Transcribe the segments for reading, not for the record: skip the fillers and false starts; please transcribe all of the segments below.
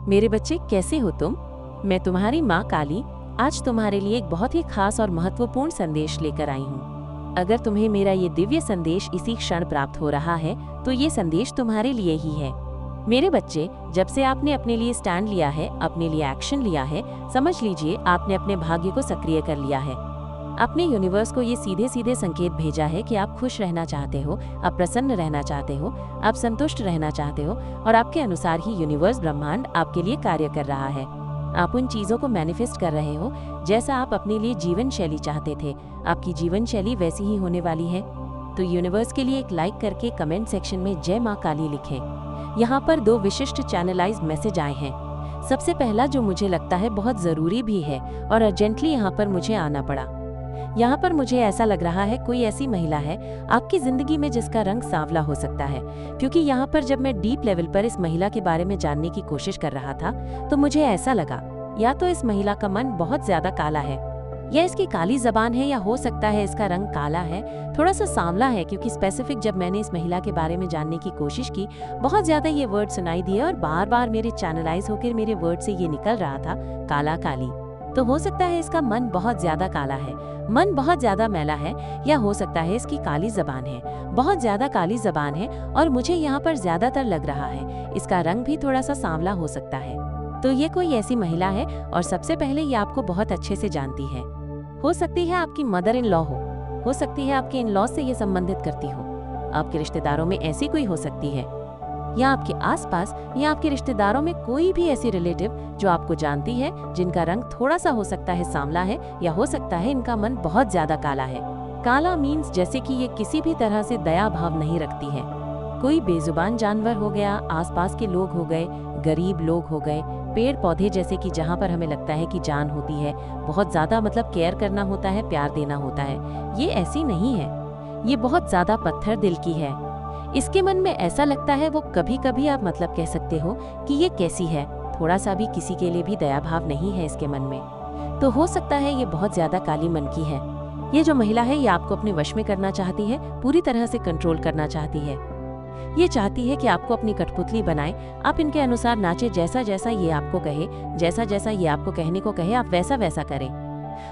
मेरे बच्चे, कैसे हो तुम? मैं तुम्हारी माँ काली आज तुम्हारे लिए एक बहुत ही खास और महत्वपूर्ण संदेश लेकर आई हूँ। अगर तुम्हें मेरा ये दिव्य संदेश इसी क्षण प्राप्त हो रहा है तो ये संदेश तुम्हारे लिए ही है। मेरे बच्चे, जब से आपने अपने लिए स्टैंड लिया है, अपने लिए एक्शन लिया है, समझ लीजिए आपने अपने भाग्य को सक्रिय कर लिया है। आपने यूनिवर्स को ये सीधे सीधे संकेत भेजा है कि आप खुश रहना चाहते हो, आप प्रसन्न रहना चाहते हो, आप संतुष्ट रहना चाहते हो और आपके अनुसार ही यूनिवर्स ब्रह्मांड आपके लिए कार्य कर रहा है। आप उन चीज़ों को मैनिफेस्ट कर रहे हो जैसा आप अपने लिए जीवन शैली चाहते थे। आपकी जीवन शैली वैसी ही होने वाली है। तो यूनिवर्स के लिए एक लाइक करके कमेंट सेक्शन में जय माँ काली लिखें। यहाँ पर 2 विशिष्ट चैनलाइज्ड मैसेज आए हैं। सबसे पहला, जो मुझे लगता है बहुत ज़रूरी भी है और अर्जेंटली यहाँ पर मुझे आना पड़ा। यहाँ पर मुझे ऐसा लग रहा है कोई ऐसी महिला है आपकी जिंदगी में जिसका रंग सांवला हो सकता है, क्योंकि यहाँ पर जब मैं डीप लेवल पर इस महिला के बारे में जानने की कोशिश कर रहा था तो मुझे ऐसा लगा या तो इस महिला का मन बहुत ज्यादा काला है या इसकी काली जबान है, या हो सकता है इसका रंग काला है, थोड़ा सा सांवला है, क्योंकि स्पेसिफिक जब मैंने इस महिला के बारे में जानने की कोशिश की बहुत ज्यादा ये वर्ड सुनाई दिए और बार बार मेरे चैनलाइज होकर मेरे वर्ड से ये निकल रहा था काला काली। तो हो सकता है इसका मन बहुत ज्यादा काला है, मन बहुत ज्यादा मैला है, या हो सकता है इसकी काली जबान है, बहुत ज्यादा काली जबान है और मुझे यहाँ पर ज्यादातर लग रहा है इसका रंग भी थोड़ा सा सांवला हो सकता है। तो ये कोई ऐसी महिला है और सबसे पहले ये आपको बहुत अच्छे से जानती है। हो सकती है आपकी मदर इन लॉ हो सकती है आपके इन लॉ से ये संबंधित करती हो, आपके रिश्तेदारों में ऐसी कोई हो सकती है, या आपके आसपास या आपके रिश्तेदारों में कोई भी ऐसी रिलेटिव जो आपको जानती है जिनका रंग थोड़ा सा हो सकता है सांवला है, या हो सकता है इनका मन बहुत ज्यादा काला है। काला मीन्स जैसे कि ये किसी भी तरह से दया भाव नहीं रखती है। कोई बेजुबान जानवर हो गया, आसपास के लोग हो गए, गरीब लोग हो गए, पेड़ पौधे जैसे कि जहाँ पर हमें लगता है कि जान होती है, बहुत ज्यादा मतलब केयर करना होता है, प्यार देना होता है, ये ऐसी नहीं है। ये बहुत ज्यादा पत्थर दिल की है। इसके मन में ऐसा लगता है वो कभी कभी आप मतलब कह सकते हो कि ये कैसी है, थोड़ा सा भी किसी के लिए भी दया भाव नहीं है इसके मन में। तो हो सकता है ये बहुत ज्यादा काली मन की है। ये जो महिला है ये आपको अपने वश में करना चाहती है, पूरी तरह से कंट्रोल करना चाहती है। ये चाहती है कि आपको अपनी कठपुतली बनाए, आप इनके अनुसार नाचे, जैसा जैसा ये आपको कहे, जैसा जैसा ये आपको कहने को कहे आप वैसा वैसा करें।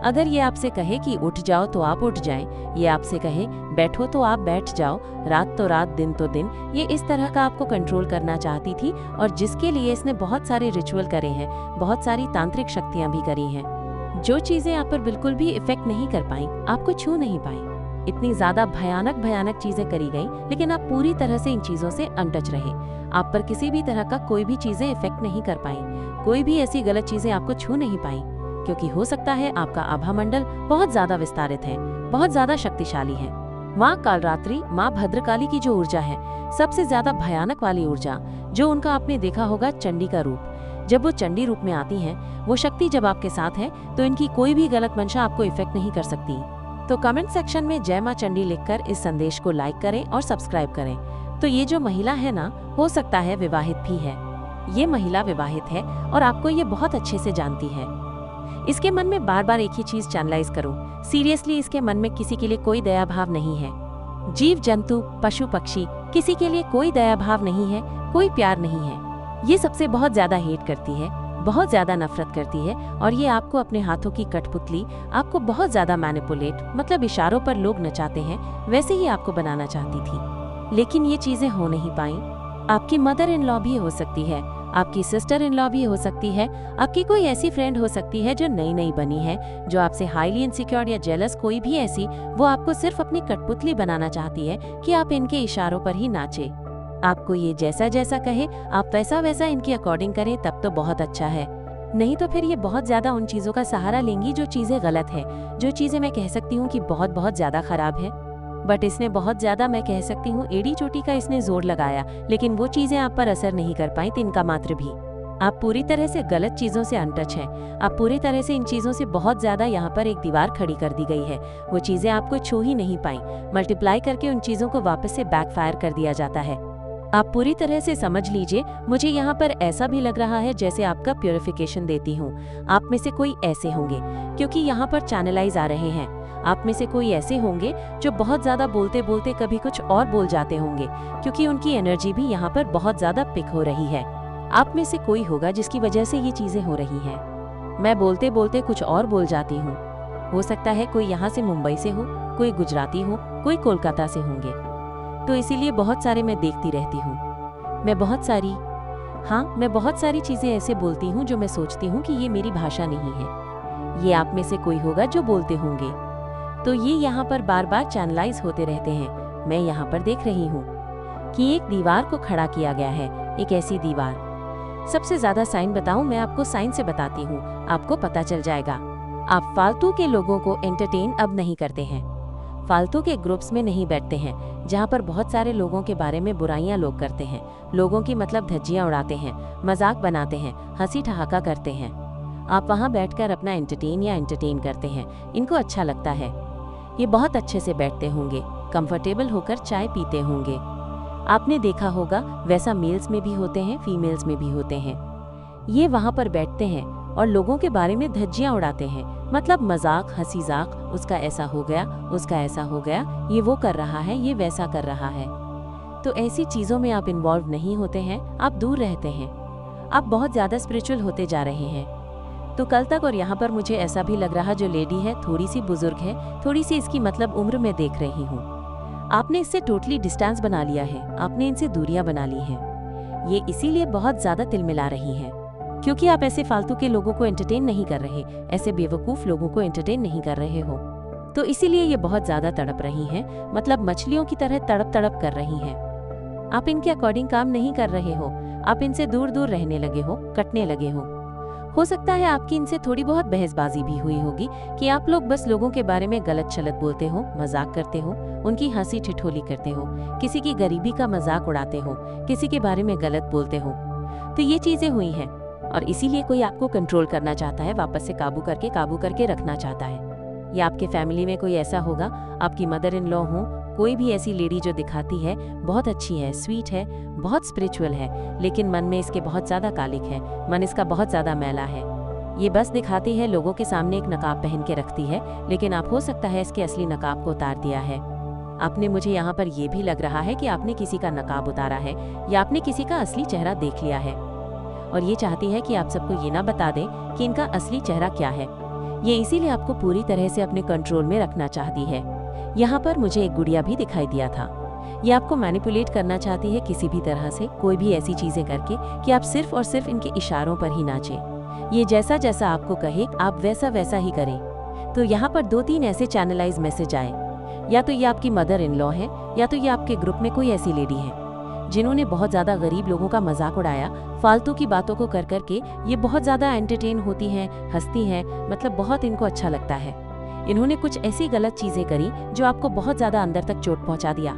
अगर ये आपसे कहे कि उठ जाओ तो आप उठ जाएं, ये आपसे कहे बैठो तो आप बैठ जाओ, रात तो रात दिन तो दिन, ये इस तरह का आपको कंट्रोल करना चाहती थी और जिसके लिए इसने बहुत सारे रिचुअल करे हैं, बहुत सारी तांत्रिक शक्तियां भी करी हैं। जो चीजें आप पर बिल्कुल भी इफेक्ट नहीं कर पाई, आपको छू नहीं पाई, इतनी ज्यादा भयानक चीजें करी गई, लेकिन आप पूरी तरह से इन चीजों से अनटच रहे। आप पर किसी भी तरह का कोई भी चीजें इफेक्ट नहीं कर पाई, कोई भी ऐसी गलत चीजें आपको छू नहीं पाई, क्योंकि हो सकता है आपका आभा मंडल बहुत ज्यादा विस्तारित है, बहुत ज्यादा शक्तिशाली है। माँ कालरात्रि, माँ भद्रकाली की जो ऊर्जा है, सबसे ज्यादा भयानक वाली ऊर्जा, जो उनका आपने देखा होगा चंडी का रूप, जब वो चंडी रूप में आती हैं, वो शक्ति जब आपके साथ है तो इनकी कोई भी गलत मंशा आपको इफेक्ट नहीं कर सकती। तो कमेंट सेक्शन में जय माँ चंडी लिखकर इस संदेश को लाइक करें और सब्सक्राइब करें। तो ये जो महिला है ना, हो सकता है विवाहित भी है। ये महिला विवाहित है और आपको ये बहुत अच्छे से जानती है। इसके मन में बार बार एक ही चीज चैनलाइज करो, सीरियसली इसके मन में किसी के लिए कोई दया भाव नहीं है। जीव जंतु, पशु पक्षी, किसी के लिए कोई दया भाव नहीं है, कोई प्यार नहीं है। ये सबसे बहुत ज्यादा हेट करती है, बहुत ज्यादा नफरत करती है और ये आपको अपने हाथों की कठपुतली, आपको बहुत ज्यादा मैनिपुलेट, मतलब इशारों पर लोग नचाते हैं वैसे ही आपको बनाना चाहती थी। लेकिन ये चीजें हो नहीं पाई। आपकी मदर इन लॉ भी हो सकती है, आपकी सिस्टर इन लॉ भी हो सकती है, आपकी कोई ऐसी फ्रेंड हो सकती है जो नई नई बनी है, जो आपसे हाईली इनसिक्योर या जेलस, कोई भी ऐसी, वो आपको सिर्फ अपनी कठपुतली बनाना चाहती है कि आप इनके इशारों पर ही नाचे। आपको ये जैसा जैसा कहे आप वैसा वैसा इनके अकॉर्डिंग करें, तब तो बहुत अच्छा है। नहीं तो फिर ये बहुत ज्यादा उन चीजों का सहारा लेंगी जो चीजें गलत है, जो चीजें मैं कह सकती हूँ कि बहुत ज्यादा खराब है। बट इसने बहुत ज्यादा, मैं कह सकती हूँ एड़ी चोटी का इसने जोर लगाया, लेकिन वो चीजें आप पर असर नहीं कर पाई, तिनका मात्र भी। आप पूरी तरह से गलत चीजों से अनटच हैं। आप पूरी तरह से इन चीजों से बहुत ज्यादा, यहाँ पर एक दीवार खड़ी कर दी गई है। वो चीजें आपको छू ही नहीं पाई, मल्टीप्लाई करके उन चीजों को वापस से बैकफायर कर दिया जाता है। आप पूरी तरह से समझ लीजिए, मुझे यहाँ पर ऐसा भी लग रहा है जैसे आपका प्योरिफिकेशन देती हूँ। आप में से कोई ऐसे होंगे, क्योंकि यहाँ पर चैनलाइज आ रहे हैं। आप में से कोई ऐसे होंगे जो बहुत ज्यादा बोलते बोलते कभी कुछ और बोल जाते होंगे, क्योंकि उनकी एनर्जी भी यहाँ पर बहुत ज्यादा पिक हो रही है। आप में से कोई होगा जिसकी वजह से ये चीजें हो रही हैं। मैं बोलते बोलते कुछ और बोल जाती हूँ। हो सकता है कोई यहाँ से मुंबई से हो, कोई गुजराती हो, कोई कोलकाता से होंगे। तो इसीलिए बहुत सारे मैं देखती रहती हूँ। मैं बहुत सारी चीजें ऐसे बोलती हूँ जो मैं सोचती हूँ कि ये मेरी भाषा नहीं है। ये आप में से कोई होगा जो बोलते होंगे। तो ये यहाँ पर बार बार चैनलाइज होते रहते हैं। मैं यहाँ पर देख रही हूँ कि एक दीवार को खड़ा किया गया है, एक ऐसी दीवार। सबसे ज्यादा साइन बताऊं, मैं आपको साइन से बताती हूँ, आपको पता चल जाएगा। आप फालतू के लोगों को एंटरटेन अब नहीं करते हैं। फालतू के ग्रुप्स में नहीं बैठते हैं जहाँ पर बहुत सारे लोगों के बारे में बुराइयां लोग करते हैं। लोगों की मतलब धज्जियां उड़ाते हैं, मजाक बनाते हैं, हंसी ठहाका करते हैं। आप वहाँ बैठकर अपना एंटरटेन करते हैं। इनको अच्छा लगता है। ये बहुत अच्छे से बैठते होंगे, कंफर्टेबल होकर चाय पीते होंगे। आपने देखा होगा वैसा मेल्स में भी होते हैं, फीमेल्स में भी होते हैं। ये वहाँ पर बैठते हैं और लोगों के बारे में धज्जियां उड़ाते हैं, मतलब मजाक, हंसीजाक, उसका ऐसा हो गया, उसका ऐसा हो गया, ये वो कर रहा है, ये वैसा कर रहा है। तो ऐसी चीज़ों में आप इन्वॉल्व नहीं होते हैं, आप दूर रहते हैं। आप बहुत ज़्यादा स्पिरिचुअल होते जा रहे हैं। तो कल तक और यहाँ पर मुझे ऐसा भी लग रहा, जो लेडी है थोड़ी सी बुजुर्ग है, थोड़ी सी इसकी मतलब उम्र में देख रही हूँ। आपने इससे टोटली डिस्टेंस बना लिया है, आपने इनसे दूरियां बना ली हैं। ये इसीलिए बहुत ज्यादा तिलमिला रही हैं, क्योंकि आप ऐसे फालतू के लोगों को एंटरटेन नहीं कर रहे, ऐसे बेवकूफ लोगों को एंटरटेन नहीं कर रहे हो। तो इसीलिए ये बहुत ज्यादा तड़प रही हैं, मतलब मछलियों की तरह तड़प तड़प कर रही हैं। आप इनके अकॉर्डिंग काम नहीं कर रहे हो, आप इनसे दूर दूर रहने लगे हो, कटने लगे हो सकता है आपकी इनसे थोड़ी बहुत बहसबाजी भी हुई होगी कि आप लोग बस लोगों के बारे में गलत छलत बोलते हो, मजाक करते हो, उनकी हंसी ठिठोली करते हो, किसी की गरीबी का मजाक उड़ाते हो, किसी के बारे में गलत बोलते हो। तो ये चीजें हुई हैं और इसीलिए कोई आपको कंट्रोल करना चाहता है, वापस से काबू करके रखना चाहता है। या आपके फैमिली में कोई ऐसा होगा, आपकी मदर इन लॉ हो, कोई भी ऐसी लेडी जो दिखाती है बहुत अच्छी है, स्वीट है, बहुत स्पिरिचुअल है, लेकिन मन में इसके बहुत ज्यादा कालिक है, मन इसका बहुत ज्यादा मैला है। ये बस दिखाती है, लोगों के सामने एक नकाब पहन के रखती है, लेकिन आप हो सकता है इसके असली नकाब को उतार दिया है। आपने, मुझे यहाँ पर यह भी लग रहा है कि आपने किसी का नकाब उतारा है या आपने किसी का असली चेहरा देख लिया है और ये चाहती है कि आप सबको ये ना बता दें कि इनका असली चेहरा क्या है। ये इसीलिए आपको पूरी तरह से अपने कंट्रोल में रखना चाहती है। यहाँ पर मुझे एक गुड़िया भी दिखाई दिया था। ये आपको मैनिपुलेट करना चाहती है किसी भी तरह से, कोई भी ऐसी चीजें करके कि आप सिर्फ और सिर्फ इनके इशारों पर ही नाचें। ये जैसा जैसा आपको कहे आप वैसा वैसा ही करें। तो यहाँ पर 2-3 ऐसे चैनलाइज मैसेज आए, या तो ये आपकी मदर इन लॉ है या तो ये आपके ग्रुप में कोई ऐसी लेडी है जिन्होंने बहुत ज्यादा गरीब लोगों का मजाक उड़ाया, फालतू की बातों को कर करके ये बहुत ज्यादा एंटरटेन होती हैं, हंसती हैं, मतलब बहुत इनको अच्छा लगता है। इन्होंने कुछ ऐसी गलत चीजें करी जो आपको बहुत ज्यादा अंदर तक चोट पहुंचा दिया।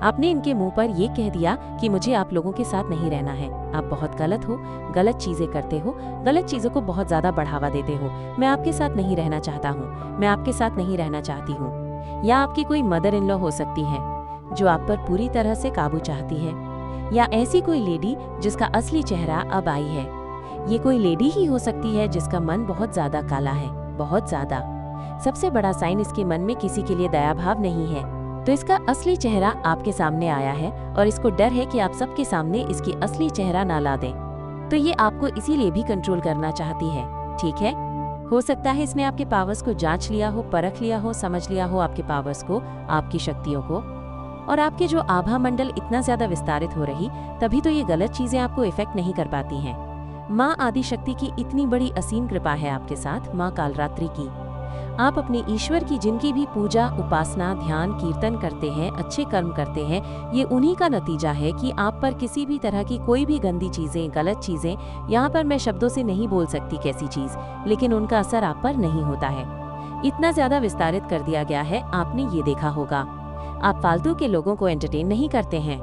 आपने इनके मुंह पर ये कह दिया कि मुझे आप लोगों के साथ नहीं रहना है, आप बहुत गलत हो, गलत चीजें करते हो, गलत चीजों को बहुत ज्यादा बढ़ावा देते हो, मैं आपके साथ नहीं रहना चाहता हूँ, मैं आपके साथ नहीं रहना चाहती हूँ। या आपकी कोई मदर इन लॉ हो सकती है जो आप पर पूरी तरह से काबू चाहती है, या ऐसी कोई लेडी जिसका असली चेहरा अब आई है। ये कोई लेडी ही हो सकती है जिसका मन बहुत ज्यादा काला है, बहुत ज्यादा। सबसे बड़ा साइन, इसके मन में किसी के लिए दया भाव नहीं है, तो इसका असली चेहरा आपके सामने आया है और इसको डर है कि आप सबके सामने इसकी असली चेहरा ना ला दें। तो ये आपको इसीलिए भी कंट्रोल करना चाहती है, ठीक है। हो सकता है इसने आपके पावर्स को जांच लिया हो, परख लिया हो, समझ लिया हो आपके पावर्स को, आपकी शक्तियों को, और आपके जो आभा मंडल इतना ज्यादा विस्तारित हो रही, तभी तो ये गलत चीजें आपको इफेक्ट नहीं कर पाती हैं। माँ आदि शक्ति की इतनी बड़ी असीम कृपा है आपके साथ, माँ कालरात्रि की। आप अपने ईश्वर की जिनकी भी पूजा, उपासना, ध्यान, कीर्तन करते हैं, अच्छे कर्म करते हैं, ये उन्हीं का नतीजा है कि आप पर किसी भी तरह की कोई भी गंदी चीजें, गलत चीजें, यहाँ पर मैं शब्दों से नहीं बोल सकती कैसी चीज, लेकिन उनका असर आप पर नहीं होता है। इतना ज्यादा विस्तारित कर दिया गया है, आपने ये देखा होगा। आप फालतू के लोगों को एंटरटेन नहीं करते हैं,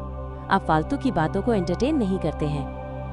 आप फालतू की बातों को एंटरटेन नहीं करते हैं।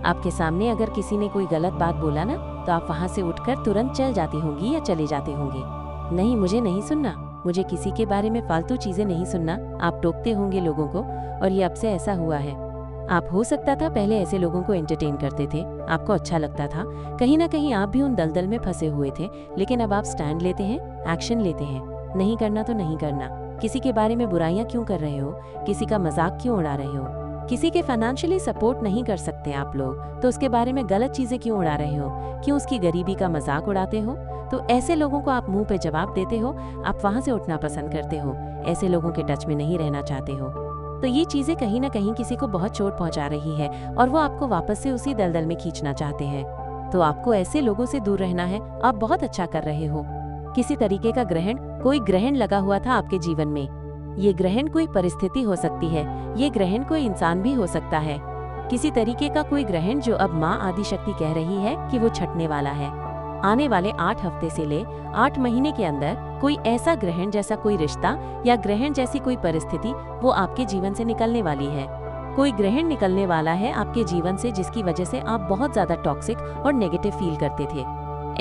आपके सामने अगर किसी ने कोई गलत बात बोला ना, तो आप वहाँ से उठकर तुरंत चल जाती होंगी या चले जाते होंगे। नहीं, मुझे नहीं सुनना, मुझे किसी के बारे में फालतू चीजें नहीं सुनना, आप टोकते होंगे लोगों को। और ये अब से ऐसा हुआ है। आप, हो सकता था पहले ऐसे लोगों को एंटरटेन करते थे, आपको अच्छा लगता था, कहीं ना कहीं आप भी उन दलदल में फंसे हुए थे, लेकिन अब आप स्टैंड लेते हैं, एक्शन लेते हैं। नहीं करना तो नहीं करना। किसी के बारे में बुराइयां क्यों कर रहे हो, किसी का मजाक क्यों उड़ा रहे हो, किसी के फाइनेंशियली सपोर्ट नहीं कर सकते आप लोग, तो उसके बारे में गलत चीजें क्यों उड़ा रहे हो? क्यों उसकी गरीबी का मजाक उड़ाते हो? तो ऐसे लोगों को आप मुंह पे जवाब देते हो, आप वहां से उठना पसंद करते हो, ऐसे लोगों के टच में नहीं रहना चाहते हो। तो ये चीजें कहीं ना कहीं किसी को बहुत चोट पहुंचा रही है और वो आपको वापस से उसी दलदल में खींचना चाहते हैं। तो आपको ऐसे लोगों से दूर रहना है। आप बहुत अच्छा कर रहे हो। किसी तरीके का ग्रहण, कोई ग्रहण लगा हुआ था आपके जीवन में। ये ग्रहण कोई परिस्थिति हो सकती है, ये ग्रहण कोई इंसान भी हो सकता है। किसी तरीके का कोई ग्रहण जो अब माँ आदिशक्ति कह रही है कि वो छटने वाला है। आने वाले 8 हफ्ते से ले 8 महीने के अंदर कोई ऐसा ग्रहण जैसा कोई रिश्ता या ग्रहण जैसी कोई परिस्थिति वो आपके जीवन से निकलने वाली है। कोई ग्रहण निकलने वाला है आपके जीवन से जिसकी वजह से आप बहुत ज्यादा टॉक्सिक और नेगेटिव फील करते थे।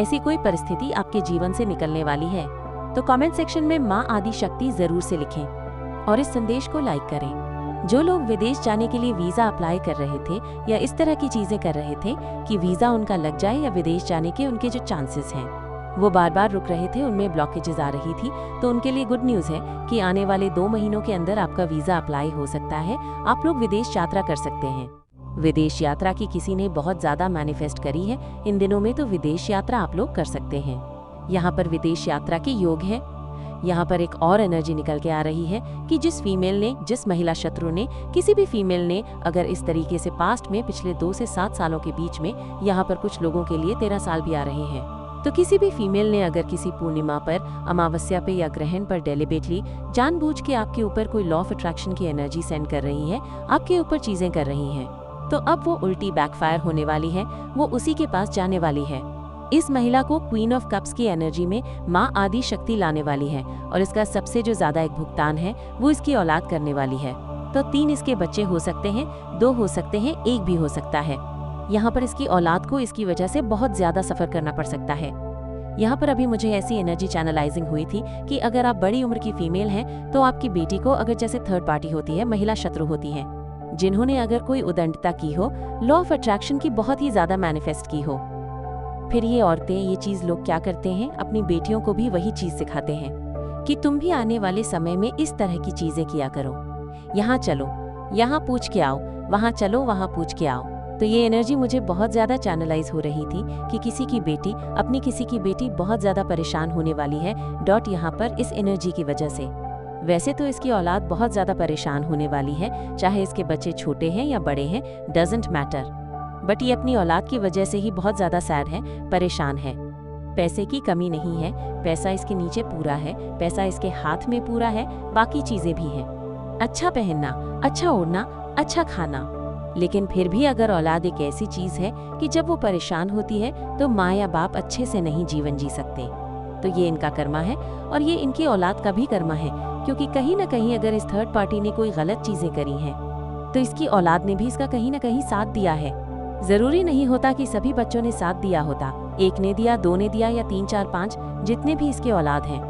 ऐसी कोई परिस्थिति आपके जीवन से निकलने वाली है। तो कमेंट सेक्शन में माँ आदिशक्ति जरूर से लिखें और इस संदेश को लाइक करें। जो लोग विदेश जाने के लिए वीजा अप्लाई कर रहे थे या इस तरह की चीजें कर रहे थे कि वीजा उनका लग जाए या विदेश जाने के उनके जो चांसेस हैं वो बार बार रुक रहे थे, उनमें ब्लॉकेजेस आ रही थी, तो उनके लिए गुड न्यूज है कि आने वाले 2 महीनों के अंदर आपका वीजा अप्लाई हो सकता है। आप लोग विदेश यात्रा कर सकते हैं। विदेश यात्रा की किसी ने बहुत ज्यादा मैनिफेस्ट करी है इन दिनों में, तो विदेश यात्रा आप लोग कर सकते हैं। यहाँ पर विदेश यात्रा के योग है। यहाँ पर एक और एनर्जी निकल के आ रही है कि जिस फीमेल ने, जिस महिला शत्रु ने, किसी भी फीमेल ने अगर इस तरीके से पास्ट में पिछले 2 से 7 सालों के बीच में, यहाँ पर कुछ लोगों के लिए 13 साल भी आ रहे हैं, तो किसी भी फीमेल ने अगर किसी पूर्णिमा पर, अमावस्या पे या ग्रहण पर डेलिबरेटली जानबूझ के आपके ऊपर कोई लॉ ऑफ अट्रैक्शन की एनर्जी सेंड कर रही है, आपके ऊपर चीजें कर रही हैं, तो अब वो उल्टी बैकफायर होने वाली है, वो उसी के पास जाने वाली है। इस महिला को क्वीन ऑफ कप्स की एनर्जी में माँ आदिशक्ति लाने वाली है और इसका सबसे जो ज्यादा एक भुगतान है वो इसकी औलाद करने वाली है। तो 3 इसके बच्चे हो सकते हैं, 2 हो सकते हैं, 1 भी हो सकता है। यहाँ पर इसकी औलाद को इसकी वजह से बहुत ज्यादा सफर करना पड़ सकता है। यहाँ पर अभी मुझे ऐसी एनर्जी चैनलाइजिंग हुई थी कि अगर आप बड़ी उम्र की फीमेल हैं तो आपकी बेटी को अगर जैसे थर्ड पार्टी होती है, महिला शत्रु होती है, जिन्होंने अगर कोई उदंडता की हो, लॉ ऑफ अट्रैक्शन की बहुत ही ज्यादा मैनिफेस्ट की हो, फिर ये औरतें, ये चीज लोग क्या करते हैं, अपनी बेटियों को भी वही चीज सिखाते हैं कि तुम भी आने वाले समय में इस तरह की चीजें किया करो। यहाँ चलो, यहाँ पूछ के आओ, वहाँ चलो, वहाँ पूछ के आओ। तो ये एनर्जी मुझे बहुत ज्यादा चैनलाइज हो रही थी कि किसी की बेटी, अपनी किसी की बेटी बहुत ज्यादा परेशान होने वाली है डॉट यहाँ पर इस एनर्जी की वजह से। वैसे तो इसकी औलाद बहुत ज्यादा परेशान होने वाली है, चाहे इसके बच्चे छोटे हैं या बड़े हैं, डजंट मैटर, बट ये अपनी औलाद की वजह से ही बहुत ज्यादा सैड है, परेशान है। पैसे की कमी नहीं है, पैसा इसके नीचे पूरा है, पैसा इसके हाथ में पूरा है, बाकी चीजें भी हैं, अच्छा पहनना, अच्छा ओढ़ना, अच्छा खाना। लेकिन फिर भी अगर औलाद एक ऐसी चीज है कि जब वो परेशान होती है तो माँ या बाप अच्छे से नहीं जीवन जी सकते, तो ये इनका कर्मा है और ये इनकी औलाद का भी कर्मा है, क्योंकि कहीं ना कहीं अगर इस थर्ड पार्टी ने कोई गलत चीजें करी हैं तो इसकी औलाद ने भी इसका कहीं ना कहीं साथ दिया है। जरूरी नहीं होता कि सभी बच्चों ने साथ दिया होता, 1 ने दिया, 2 ने दिया या 3 4 5, जितने भी इसके औलाद हैं,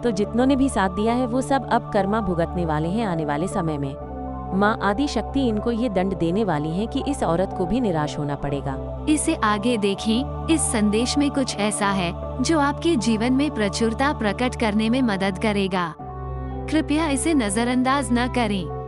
तो जितनों ने भी साथ दिया है वो सब अब कर्मा भुगतने वाले हैं आने वाले समय में। माँ आदिशक्ति इनको ये दंड देने वाली है कि इस औरत को भी निराश होना पड़ेगा। इसे आगे देखें। इस संदेश में कुछ ऐसा है जो आपके जीवन में प्रचुरता प्रकट करने में मदद करेगा। कृपया इसे नजरअंदाज न करें।